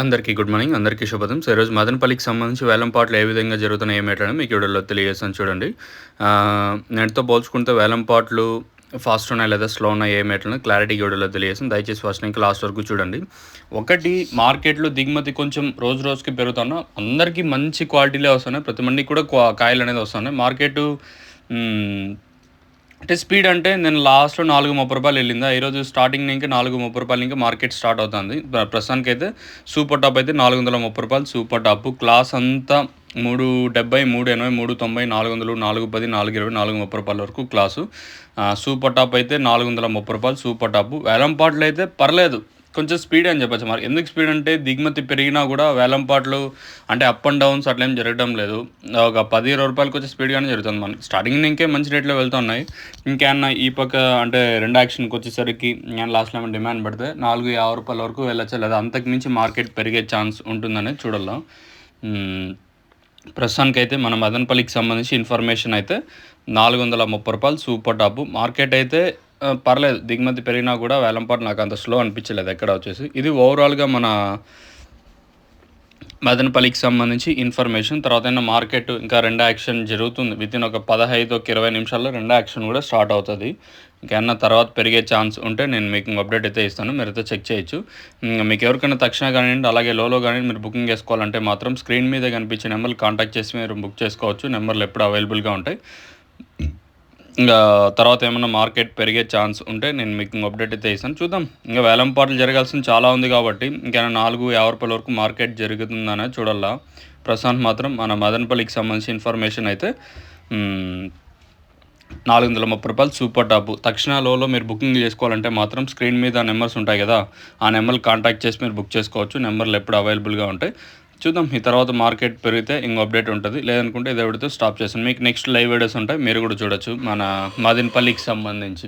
అందరికీ good morning. అందరికీ శుభోదయం. సో, ఈరోజు మదనపల్లికి సంబంధించి వేలంపాట్లు ఏ విధంగా జరుగుతున్నాయి, ఏమేంటని మీకు ఈ వీడియోలో తెలియజేస్తాను చూడండి. నేటితో పోల్చుకుంటే వేలంపాట్లు ఫాస్ట్ ఉన్నాయి లేదా స్లో ఉన్నాయి ఏమేంటని క్లారిటీ ఈ వీడియోలో తెలియజేస్తాను. దయచేసి ఫస్ట్ నుంచి లాస్ట్ వరకు చూడండి. ఒకటి, మార్కెట్‌లో దిగుమతి కొంచెం రోజు రోజుకి పెరుగుతున్నా అందరికీ మంచి క్వాలిటీలే వస్తున్నాయి. ప్రతి మందికి కూడా కాయలనేది వస్తున్నాయి. మార్కెటు హ్మ్. అంటే స్పీడ్ అంటే నేను లాస్ట్‌లో రూ. 4.30 వెళ్ళిందా, ఈరోజు స్టార్టింగ్ నుంచి రూ. 4.30 నుంచి మార్కెట్ స్టార్ట్ అవుతుంది. ప్రస్తుతానికైతే సూపర్ టాప్ అయితే రూ. 430 సూపర్ టాప్. క్లాస్ అంతా 370, 380, 390, 400, 410, 420, రూ. 430 వరకు క్లాసు. సూపర్ టాప్ అయితే రూ. 430 సూపర్ టాప్. వేలంపాట్లు అయితే పర్లేదు, కొంచెం స్పీడ్ అని చెప్పొచ్చు. మరి ఎందుకు స్పీడ్ అంటే దిగుమతి పెరిగినా కూడా వేలంపాట్లు అంటే అప్ అండ్ డౌన్స్ అట్లా ఏం జరగడం లేదు. ఒక 10-20 వచ్చి స్పీడ్గానే జరుగుతుంది. మనకి స్టార్టింగ్ ఇంకే మంచి రేట్లో వెళ్తున్నాయి. ఇంకేమన్నా ఈ పక్క అంటే రెండు యాక్షన్కి వచ్చేసరికి నేను లాస్ట్లో ఏమైనా డిమాండ్ పెడితే రూ. 4.50 వరకు వెళ్ళొచ్చా లేదా అంతకు మించి మార్కెట్ పెరిగే ఛాన్స్ ఉంటుందనేది చూడాలి. ప్రస్తుతానికైతే మన మదనపల్లికి సంబంధించి ఇన్ఫర్మేషన్ అయితే రూ. 430 సూపర్ టాప్. మార్కెట్ అయితే పర్లేదు, దిగుమతి పెరిగినా కూడా వేలంపాటు నాకు అంత స్లో అనిపించలేదు ఎక్కడ వచ్చేసి. ఇది ఓవరాల్గా మన మదనపల్లికి సంబంధించి ఇన్ఫర్మేషన్. తర్వాత మార్కెట్ ఇంకా రెండో యాక్షన్ జరుగుతుంది. వితిన్ ఒక 15-20 నిమిషాల్లో రెండో యాక్షన్ కూడా స్టార్ట్ అవుతుంది. ఇంకేమన్నా తర్వాత పెరిగే ఛాన్స్ ఉంటే నేను మీకు అప్డేట్ అయితే ఇస్తాను, మీరైతే చెక్ చేయొచ్చు. మీకు ఎవరికైనా తక్షణ కానివ్వండి అలాగే లోలో కానివ్వండి మీరు బుకింగ్ చేసుకోవాలంటే మాత్రం స్క్రీన్ మీద కనిపించే నెంబర్లు కాంటాక్ట్ చేసి మీరు బుక్ చేసుకోవచ్చు. నెంబర్లు ఎప్పుడు అవైలబుల్గా ఉంటాయి. ఇంకా తర్వాత ఏమన్నా మార్కెట్ పెరిగే ఛాన్స్ ఉంటే నేను మీకు అప్డేట్ అయితే ఇస్తాను. చూద్దాం, ఇంకా వేలంపాట్లు జరగాల్సింది చాలా ఉంది కాబట్టి ఇంకేమైనా రూ. 4.50 వరకు మార్కెట్ జరుగుతుందనే చూడాలా. ప్రస్తుతానికి మాత్రం మన మదనపల్లికి సంబంధించి ఇన్ఫర్మేషన్ అయితే రూ. 430 సూపర్ టాప్. తక్షణ లోలో మీరు బుకింగ్ చేసుకోవాలంటే మాత్రం స్క్రీన్ మీద నెంబర్స్ ఉంటాయి కదా, ఆ నెంబర్లు కాంటాక్ట్ చేసి మీరు బుక్ చేసుకోవచ్చు. నెంబర్లు ఎప్పుడు అవైలబుల్గా ఉంటాయి. చూద్దాం, ఈ తర్వాత మార్కెట్ పెరిగితే ఇంకో అప్డేట్ ఉంటుంది, లేదనుకుంటే ఇదే వీడియోతో స్టాప్ చేస్తాను. మీకు నెక్స్ట్ లైవ్ వీడియోస్ ఉంటాయి, మీరు కూడా చూడొచ్చు మన మదనపల్లికి సంబంధించి.